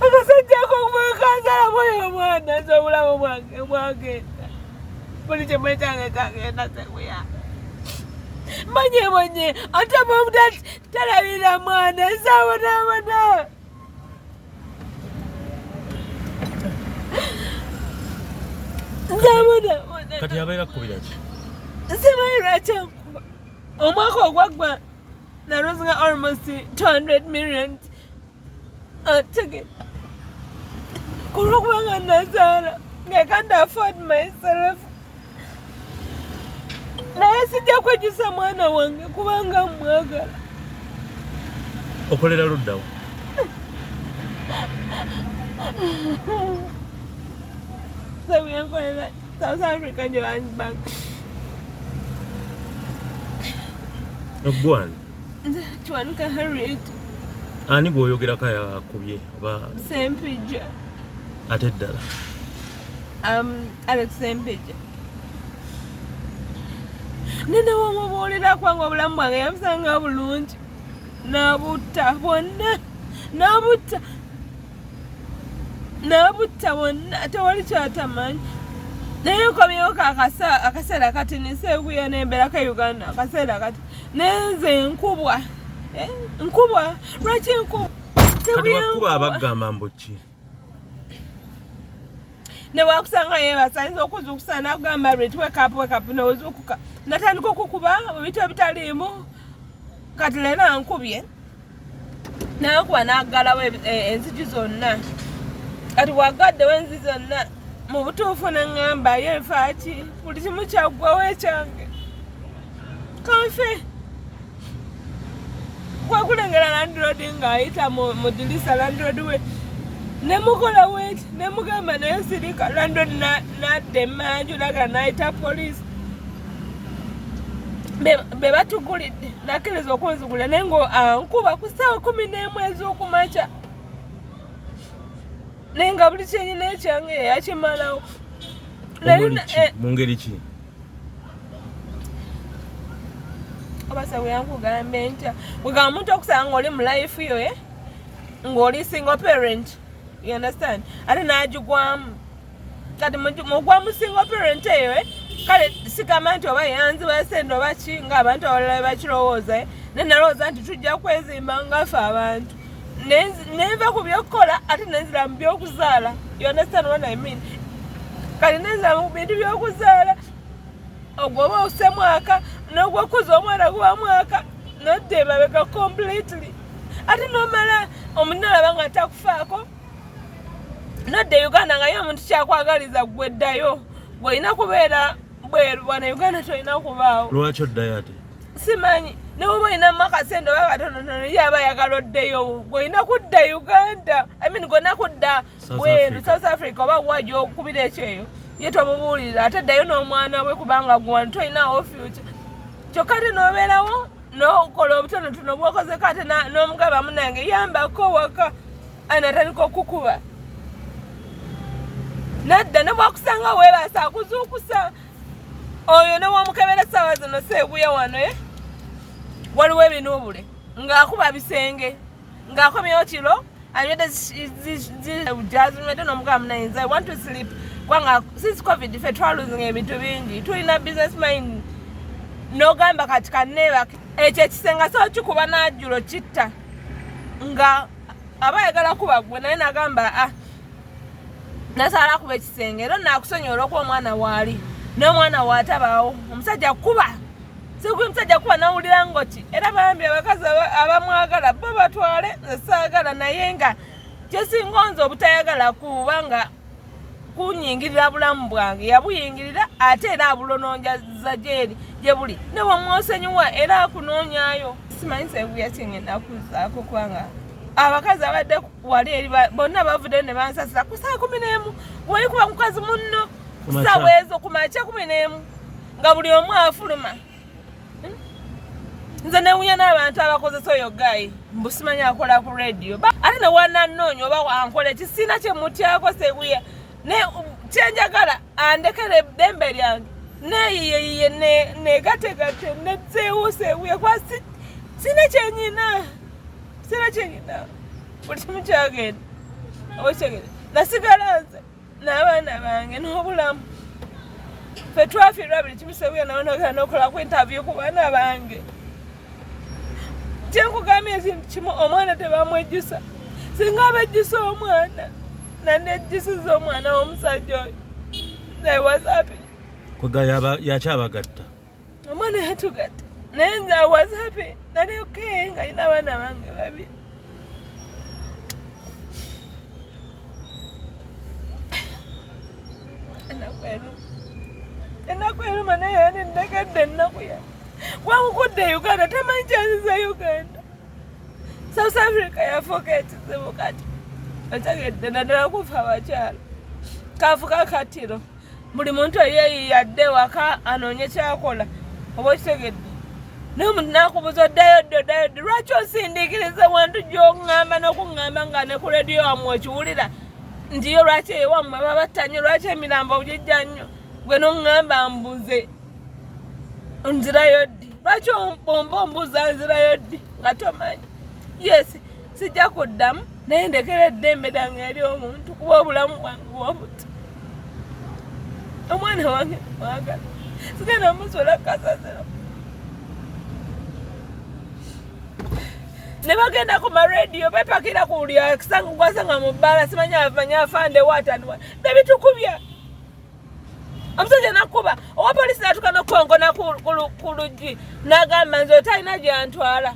akasajjako kumwekanzala mwoyo omwana nze obulamu bwange bwagenda buli kyemwe kyange kagenda sekuya manye ate bomuda talabira mwana nsabonaabona nsabonaabona kati yabeera kubira ki simanyi kyankuba omwaka ogwaggwa narozinga almost 200 million ticket kulwokubanga nazaala I can't afford myself naye sijja kwejjusa mwana wange kubanga mwagala okolera luddawo sabyenkolera South Africa Johannesburg ogwani Chwanika Harriet ani gwoyogerako yakubye oba Sempija ate eddala Alex Sempija nene wamubuulira kwanga obulamu bwange yamusanga bulungi n'abutta bonna n'abutta bonna tewali kyatamanyi naye nkomyewo akaseera kati niseekuya nembeerako Uganda akaseera kati nenze nkubwa lwaki nkubwa kati bakuba abagamba mbuki ne wakusanga yeebasa ayinza okuzuukusa nakugamba rate wake up nozuukuka natandika okukuba ebintu ebitaliimu kati leero ankubye nakuba naggalawo enzigi zonna kati wagaddewo enzi zonna mu butuufu neŋŋamba yeefaaki buli kimu kyaggwawo ekyange kanfe kwakulengera landlord ng'ayita mu dirisa landlord we nemukola weti nemugamba naye sirika landlord nadda emmanju laga nayita poliisi be batugulidde nakkiriza okunzigulira naye nkuba ku ssaawa 11 ez'okumakya naye nga buli kyenyina ekyange yakimalawo mu ngeri ki obasa bweyankugambe ntya bwegamba omuntu okusanga ng'oli mu life yo ng'oli single parent you understand ate n'agigwamu kati mugwamu single parent eyo kale sikama nti oba yanziba sente oba ki ng'abantu abalala bakirowooza naye nalowooza nti tujja kwezimba ngaffe abantu nenva ku byokukola ate nenzira mu byokuzaala you understand what I mean kale nenzira mu bintu byokuzaala ogwo oba ose mwaka n'ogwokuza omwana guba mwaka nodda emabega completely ate nomala omuntu nalaba nga takufaako nodda Uganda nga ye omuntu kyakwagaliza gweddayo gwolina kubeera bweru bwana Uganda tolina kubaawo lwaki oddayo ate simanyi newoba olinamu akasente oba katonotono ye aba ayagala oddeyo gwolina kudda Uganda gwolina kudda bweru South Africa oba wajo okukubira ekyeyo ye tomubuulirira ate ddayo n'omwana bwe kubanga gwanu tolinawo future kyokka ate n'obeerawo n'okola obutonotono bwokozeko ate n'omugaba munange yambako waka anatandika okukuba nadda ne bwakusanga weebaasa akuzuukusa oyo ne wamukebera essaawa zino seebuya wano waliwo ebinuubule ng'akuba bisenge ng'akomyewo kiro anywedde jazimedde n'omugaba munange I want to sleep kwanga since covid ffe twaluzinga ebintu bingi tulina business mind n'ogamba kati kanneebaka ekyo ekisenga so kikuba n'ajjulo kitta nga aba ayagala kuba gwe naye nagamba nasaala kuba ekisenge era naakusonyiwa olw'okuba omwana waali n'omwana waatabaawo omusajja kuba sikuba omusajja kuba nawulira ngoti era bambi abakazi abamwagala bo batwale saagala naye nga kyesinga nze obutayagala kubanga kunyingirira bulamu bwange yabuyingirira ate era abulononjaza gyeri gye buli ne bwomwosenyuwa era akunoonyayo simanyi seebuya kyengenda kuzaako kubanga abakazi abadde wali eri bonna bavudde ne bansasira ku saa 11 bwolikuba mukazi munno ssaawa ezo ku makya 11 nga buli omu afuluma nze newunya n'abantu abakozesa oyo gayi mbusimanyi akola ku radio ate ne wanannoonya oba wankola ekisina kyemutyako seebuya ne kyenjagala andekere eddembe lyange neyiyeyiye negategate nezeewuseewuye kwa sina kyenyina buli kimu kyagenda okitegedde nasigala nze n'abaana bange n'obulamu ffe twafiirwa buli kimu sebuya nawe nogenda n'okola ku interview ku baana bange kyenkugambye ekintu kimu omwana tebamwejjusa singa abejjusa omwana nanejjusiza omwana w'omusajja oyo naye wasapi yakyabagatta omwana yatugatta naye nze wasapi nali okay nga yina abaana bange babiri ennaku eruma naye yanendekedde ennaku ya wankukudde Uganda tamanyi kyanziza Uganda South Africa yafuuka ekizibu kati otegedde naddala kufa abakyala kafuka katiro buli muntu yeeyiyadde waka anoonye kyakola oba okitegedde naye omuntu nakubuza odayodde lwaki osindiikiriza wantu gy'oŋŋamba n'okuŋŋamba nga ne ku rediyo wammwe okiwulira nti yo lwaki ewammwe babatta nnyo lwaki emirambo ogijja nnyo gwe n'oŋŋamba mbuze nzirayo ddi lwaki omba ombuuza nzirayo ddi nga tomanyi yes sijja kuddamu naye ndekera eddembe lyange eri omuntu kuba obulamu bwange bwobuti omwana wange mwagala sigenda musula kasasiro ne bagenda ku marediyo bepakira ku buli gwasanga mu bbaala simanyi afande wataniwa bebitukubya omusajja nakuba owa polisi natuka nokongona ku luggi n'agamba nze otalina gyantwala